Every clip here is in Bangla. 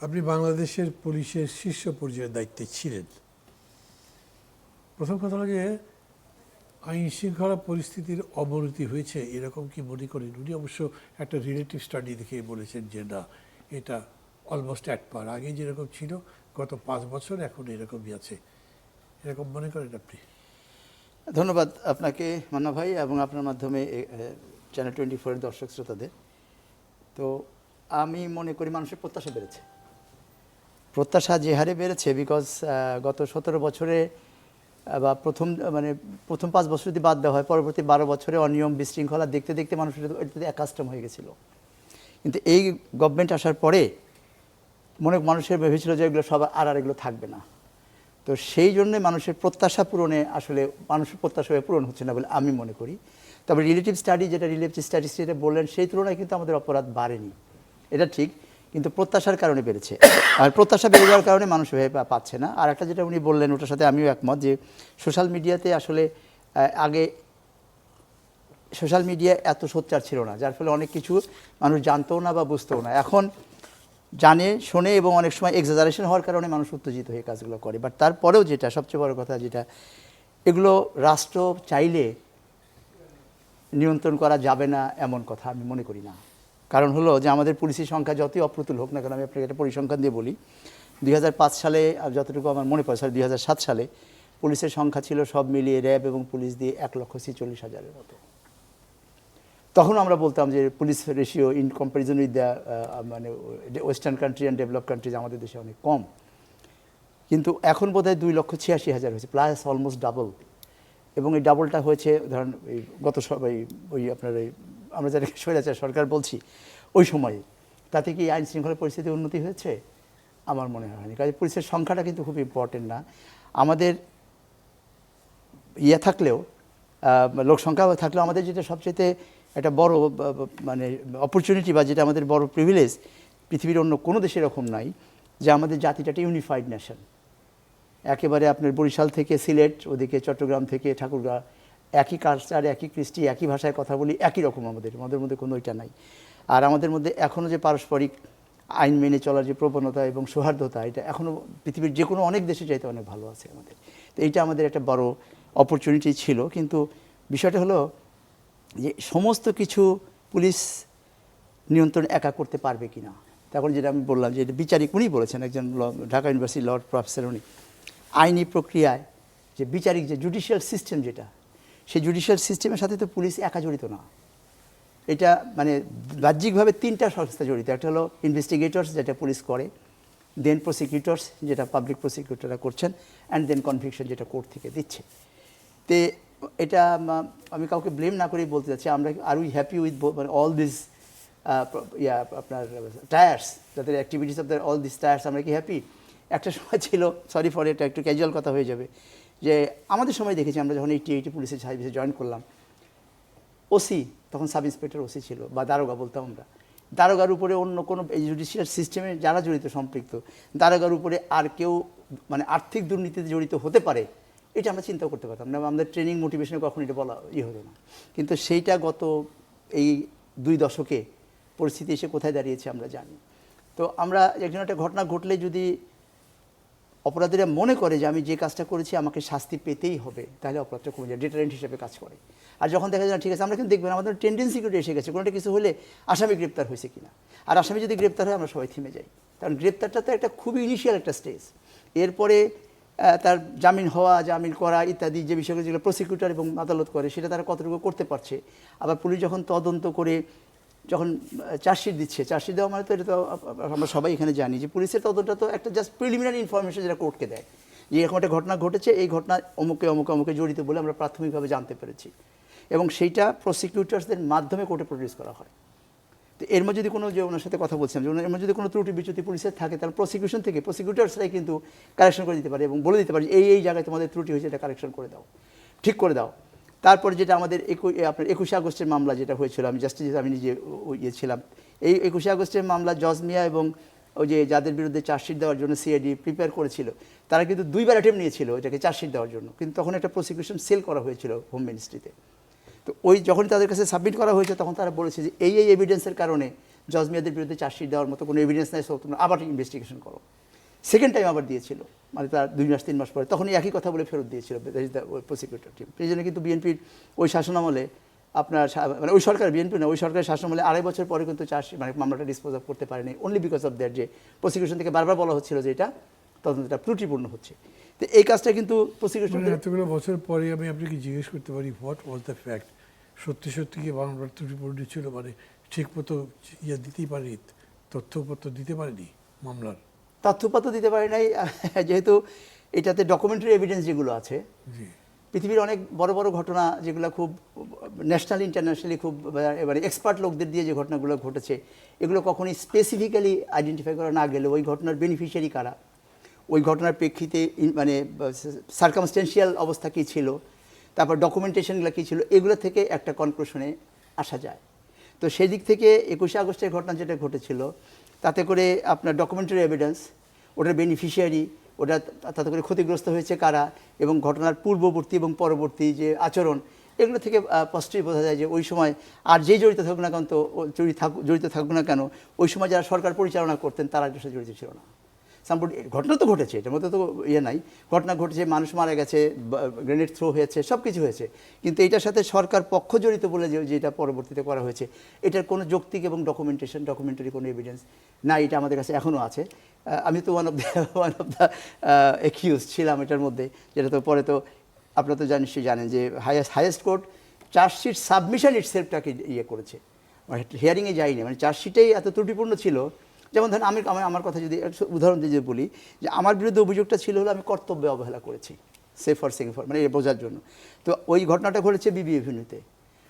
আপনি বাংলাদেশের পুলিশের শীর্ষ পর্যায়ের দায়িত্বে ছিলেন। প্রথম কথা হলো যে আইন শৃঙ্খলা পরিস্থিতির অবনতি হয়েছে এরকম কি মনে করেন? উনি অবশ্য একটা রিলেটিভ স্টাডি দেখে বলেছেন যে না, এটা অলমোস্ট অ্যাট পার, আগে যেরকম ছিল গত 5 বছর এখন এরকমই আছে, এরকম মনে করেন আপনি? ধন্যবাদ আপনাকে মান্না ভাই এবং আপনার মাধ্যমে চ্যানেল 24-এর দর্শক শ্রোতাদের। তো আমি মনে করি মানুষের প্রত্যাশা বেড়েছে, প্রত্যাশা যে হারে বেড়েছে, বিকজ গত 17 বছরে বা প্রথম 5 বছর যদি বাদ দেওয়া হয়, পরবর্তী 12 বছরে অনিয়ম বিশৃঙ্খলা দেখতে দেখতে মানুষের এটাতে অ্যাকাস্টম হয়ে গেছিল। কিন্তু এই গভর্নমেন্ট আসার পরে মানুষের ভেবেছিল যে এগুলো সব আর এগুলো থাকবে না। তো সেই জন্যে মানুষের প্রত্যাশা পূরণে আসলে মানুষের প্রত্যাশা পূরণ হচ্ছে না বলে আমি মনে করি। তবে রিলেটিভ স্ট্যাটিস্টিক্স বললেন, সেই তুলনায় কিন্তু আমাদের অপরাধ বাড়েনি, এটা ঠিক, কিন্তু প্রত্যাশার কারণে বেড়েছে। আর প্রত্যাশা বেড়ে যাওয়ার কারণে মানুষ ভেবে পাচ্ছে না। আর একটা যেটা উনি বললেন, ওটার সাথে আমিও একমত, যে সোশ্যাল মিডিয়াতে আসলে আগে সোশ্যাল মিডিয়া এত সোচ্চার ছিল না, যার ফলে অনেক কিছু মানুষ জানতেও না বা বুঝতেও না। এখন জানে, শোনে এবং অনেক সময় এক্সাজারেশন হওয়ার কারণে মানুষ উত্তেজিত হয়ে কাজগুলো করে। বাট তারপরেও যেটা সবচেয়ে বড় কথা, যেটা এগুলো রাষ্ট্র চাইলে নিয়ন্ত্রণ করা যাবে না এমন কথা আমি মনে করি না। কারণ হলো যে আমাদের পুলিশের সংখ্যা যতই অপ্রতুল হোক না কেন, আমি আপনাকে একটা পরিসংখ্যান দিয়ে বলি, 2005 সালে, যতটুকু আমার মনে পড়ে, 2007 সালে পুলিশের সংখ্যা ছিল সব মিলিয়ে র্যাব এবং পুলিশ দিয়ে 1,46,000-এর মতো। তখন আমরা বলতাম যে police ratio in comparison with the western country and develop countries আমাদের দেশে অনেক কম। কিন্তু এখন বোধহয় 2,86,000 হয়েছে, প্লাস অলমোস্ট ডাবল। এবং এই ডাবলটা হয়েছে ধরেন গত ওই আপনার আমরা যাদেরকে স্বৈরাচার সরকার বলছি ওই সময়ে। তাতে কি আইন শৃঙ্খলা পরিস্থিতির উন্নতি হয়েছে? আমার মনে হয়নি। কাজে পুলিশের সংখ্যাটা কিন্তু খুব ইম্পর্টেন্ট না। আমাদের থাকলেও, লোক সংখ্যা থাকলেও, আমাদের যেটা সবচেয়ে একটা বড় অপরচুনিটি বা যেটা আমাদের বড় প্রিভিলেজ, পৃথিবীর অন্য কোনো দেশে এরকম নাই, যে আমাদের জাতিটা একটা ইউনিফাইড নেশন। একেবারে আপনার বরিশাল থেকে সিলেট, ওদিকে চট্টগ্রাম থেকে ঠাকুরগাঁ, একই কালচার, একই কৃষ্টি, একই ভাষায় কথা বলি, একই রকম আমাদের মধ্যে কোনো ওইটা নাই। আর আমাদের মধ্যে এখনও যে পারস্পরিক আইন মেনে চলার যে প্রবণতা এবং সৌহার্দ্যতা, এটা এখনও পৃথিবীর যে কোনো অনেক দেশে চাইতে অনেক ভালো আছে আমাদের। তো এইটা আমাদের একটা বড় অপরচুনিটি ছিল। কিন্তু বিষয়টা হলো যে সমস্ত কিছু পুলিশ নিয়ন্ত্রণ একা করতে পারবে কি না। তখন যেটা আমি বললাম যে এটা বিচারিক, উনি বলেছেন, একজন ঢাকা ইউনিভার্সিটি লর্ড প্রফেসর, উনি আইনি প্রক্রিয়ায় যে বিচারিক যে জুডিশিয়াল সিস্টেম, যেটা সেই জুডিশিয়াল সিস্টেমের সাথে তো পুলিশ একা জড়িত না। এটা বাহ্যিকভাবে 3টা সংস্থা জড়িত। একটা হলো ইনভেস্টিগেটর্স, যেটা পুলিশ করে, দেন প্রসিকিউটর্স, যেটা পাবলিক প্রসিকিউটররা করছেন, অ্যান্ড দেন কনভিকশন, যেটা কোর্ট থেকে দিচ্ছে। তে এটা আমি কাউকে ব্লেম না করেই বলতে চাচ্ছি, আমরা are we happy with all this আপনার টায়ার্স, যাদের activities of all this tyres, আমরা কি হ্যাপি? একটা সময় ছিল, সরি ফর এটা একটু ক্যাজুয়াল কথা হয়ে যাবে, যে আমাদের সময় দেখেছি, আমরা যখন 80 পুলিশের সার্ভিসে জয়েন করলাম, ওসি তখন সাব ইন্সপেক্টর ওসি ছিল, বা দারোগা বলতাম আমরা। দারোগার উপরে অন্য কোনো এই জুডিশিয়াল সিস্টেমে যারা জড়িত, সম্পৃক্ত, দারোগার উপরে আর কেউ আর্থিক দুর্নীতিতে জড়িত হতে পারে, এটা আমরা চিন্তাও করতে পারতাম না। আমাদের ট্রেনিং মোটিভেশনে কখন এটা বলা হতো না। কিন্তু সেইটা গত এই 2 দশকে পরিস্থিতি এসে কোথায় দাঁড়িয়েছে আমরা জানি। তো আমরা একজন একটা ঘটনা ঘটলে যদি অপরাধীরা মনে করে যে আমি যে কাজটা করেছি আমাকে শাস্তি পেতেই হবে, তাহলে অপরাধটা কমে যায়, ডেটারেন্ট হিসেবে কাজ করে। আর যখন দেখা যায় ঠিক আছে, আমরা কিন্তু দেখবেন আমাদের টেন্ডেন্সি করে এসে গেছে, কোনোটা কিছু হলে আসামি গ্রেপ্তার হয়েছে কিনা, আর আসামি যদি গ্রেপ্তার হয় আমরা সবাই থেমে যাই। কারণ গ্রেপ্তারটা তো একটা খুবই ইনিশিয়াল একটা স্টেজ। এরপরে তার জামিন হওয়া, জামিন করা ইত্যাদি যে বিষয়গুলো, যেগুলো প্রসিকিউটর এবং আদালত করে, সেটা তারা কতটুকু করতে পারছে। আবার পুলিশ যখন তদন্ত করে যখন চার্জশিট দিচ্ছে, চার্জশিট দেওয়া মানে তো এটা তো আমরা সবাই এখানে জানি যে পুলিশের তদন্তটা তো একটা জাস্ট প্রিলিমিনারি ইনফরমেশন, যেটা কোর্টকে দেয়, যে এরকম একটা ঘটনা ঘটেছে, এই ঘটনা অমুকে জড়িত বলে আমরা প্রাথমিকভাবে জানতে পেরেছি, এবং সেইটা প্রসিকিউটার্সদের মাধ্যমে কোর্টে প্রডিউস করা হয়। তো এর মধ্যে যদি কোনো, যে ওনার সাথে কথা বলছিলাম, যে এর মধ্যে যদি কোনো ত্রুটি বিচ্যুতি পুলিশের থাকে, তাহলে প্রসিকিউশন থেকে প্রসিকিউটার্সরাই কিন্তু কারেকশন করে দিতে পারে এবং বলে দিতে পারে যে এই জায়গায় তোমাদের ত্রুটি হয়েছে, এটা কারেকশন করে দাও, ঠিক করে দাও। তারপরে যেটা আমাদের আপনার 21শে আগস্টের মামলা যেটা হয়েছিল, আমি জাস্টিস, আমি নিজে ছিলাম, এই 21শে আগস্টের মামলা জজ মিয়া এবং ওই যে যাদের বিরুদ্ধে চার্জশিট দেওয়ার জন্য সিআইডি প্রিপেয়ার করেছিল, তারা কিন্তু 2বার অ্যাটেম্প নিয়েছিল এটাকে চার্জশিট দেওয়ার জন্য, কিন্তু তখন একটা প্রসিকিউশন সেল করা হয়েছিল হোম মিনিস্ট্রিতে। তো ওই যখন তাদের কাছে সাবমিট করা হয়েছে, তখন তারা বলেছে যে এই এভিডেন্সের কারণে জজ মিয়াদের বিরুদ্ধে চার্জশিট দেওয়ার মতো কোনো এভিডেন্স নাই, সো তোমরা আবার ইনভেস্টিগেশন করো। সেকেন্ড টাইম আবার দিয়েছিল, মানে তার 2 মাস 3 মাস পরে, তখনই একই কথা বলে ফেরত দিয়েছিল প্রসিকিউটর টিম। এই জন্য কিন্তু বিএনপির ওই শাসনামলে আপনার মানে ওই সরকার, বিএনপি না, ওই সরকারের শাসনামলে 2.5 বছর পরে কিন্তু চার্জশিট মানে মামলাটা ডিসপোজ অফ করতে পারেনি, অনলি বিকজ অফ দ্যাট যে প্রসিকিউশন থেকে বারবার বলা হচ্ছিল যে এটা তদন্তটা ত্রুটিপূর্ণ হচ্ছে। তো এই কাজটা কিন্তু প্রসিকিউশন এতগুলো বছর পরে আমি আপনাকে জিজ্ঞেস করতে পারি হোয়াট ওয়াজ দ্য ফ্যাক্ট, সত্যি সত্যি কি মামলার ত্রুটিপূর্ণ ছিল, মানে ঠিক মতো দিতেই পারেনি, তথ্যপত্র দিতে পারেনি মামলার? তথ্যপত্র দিতে পারে নাই, যেহেতু এটাতে ডকুমেন্টারি এভিডেন্স যেগুলো আছে, জি, পৃথিবীর অনেক বড় বড় ঘটনা যেগুলো খুব ন্যাশনাল ইন্টারন্যাশনালি খুব এবারে এক্সপার্ট লোকদের দিয়ে যে ঘটনাগুলো ঘটেছে, এগুলো কখনোই স্পেসিফিক্যালি আইডেন্টিফাই করা না গেলে ওই ঘটনার বেনিফিশিয়ারি কারা, ওই ঘটনার প্রেক্ষিতে মানে সার্কামস্টেন্সিয়াল অবস্থা কী ছিল, তারপর ডকুমেন্টেশনগুলো কী ছিল, এগুলো থেকে একটা কনক্লুশনে আসা যায়। তো সেই দিক থেকে 21শে আগস্টের ঘটনা যেটা ঘটেছিল, তাতে করে আপনার ডকুমেন্টারি এভিডেন্স, ওটার বেনিফিশিয়ারি, ওটা তাতে করে ক্ষতিগ্রস্ত হয়েছে কারা, এবং ঘটনার পূর্ববর্তী এবং পরবর্তী যে আচরণ, এগুলো থেকে স্পষ্টই বোঝা যায় যে ওই সময় আর যেই জড়িত থাকুক না কেন, তো জড়িত থাকুক না কেন, ওই সময় যারা সরকার পরিচালনা করতেন তারা এটার সাথে জড়িত ছিল না। সামবডি, ঘটনা তো ঘটেছে, এটার মধ্যে তো নাই, ঘটনা ঘটেছে, মানুষ মারা গেছে, গ্রেনেড থ্রো হয়েছে, সব কিছু হয়েছে, কিন্তু এটার সাথে সরকার পক্ষ জড়িত বলে যেটা পরবর্তীতে করা হয়েছে, এটার কোনো যৌক্তিক এবং ডকুমেন্টারি কোনো এভিডেন্স না, এটা আমাদের কাছে এখনও আছে। আমি তো ওয়ান অফ দ্য অ্যাকিউজ ছিলাম এটার মধ্যে, যেটা তো পরে তো আপনারা তো নিশ্চয়ই জানেন যে হাইয়েস্ট কোর্ট চার্জশিট সাবমিশন ইটসেলফটাকে ইয়ে করেছে, হিয়ারিংয়ে যায়নি, মানে চার্জশিটেই এত ত্রুটিপূর্ণ ছিল। যেমন ধরেন আমি আমার কথা যদি উদাহরণ দিয়ে বলি, যে আমার বিরুদ্ধে অভিযোগটা ছিল হলো আমি কর্তব্যে অবহেলা করেছি, সেফ ফর সেকেন্ড ফর, মানে বোঝার জন্য। তো ওই ঘটনাটা ঘটেছে বিবি এভিনিউতে,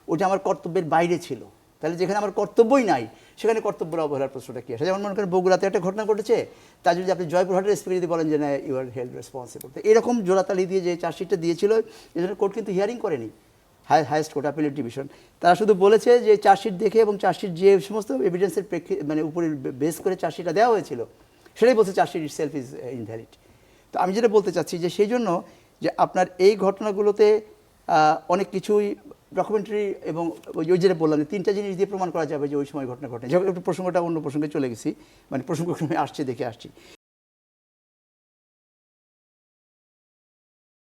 ওটা আমার কর্তব্যের বাইরে ছিল। তাহলে যেখানে আমার কর্তব্যই নাই সেখানে কর্তব্যের অবহেলার প্রশ্নটা কী আসে? যেমন মনে করেন বগুড়াতে একটা ঘটনা ঘটেছে, তার যদি আপনি জয়পুরহাটের এসপি যদি বলেন যে না ইউ আর হেল্ড রেসপন্সিবল, তো এরকম জোড়াতালি দিয়ে যে চার্জশিটটা দিয়েছিল, এই জন্য কোর্ট কিন্তু হিয়ারিং করেনি, হাইয়েস্ট কোর্ট অ্যাপিলেট ডিভিশন। তারা শুধু বলেছে যে চার্জশিট দেখে এবং চার্জশিট যে সমস্ত এভিডেন্সের মানে উপরে বেস করে চার্জশিটটা দেওয়া হয়েছিল, সেটাই বলছে chargesheet it self is invalid. তো আমি যেটা বলতে চাচ্ছি যে সেই জন্য যে আপনার এই ঘটনাগুলোতে অনেক কিছুই ডকুমেন্টারি এবং ওই যেটা বললাম যে 3টা জিনিস দিয়ে প্রমাণ করা যাবে যে ওই সময় ঘটনা ঘটে। যখন একটু প্রসঙ্গটা অন্য প্রসঙ্গে চলে গেছি, মানে প্রসঙ্গক্রমে আসছে দেখে আসছি।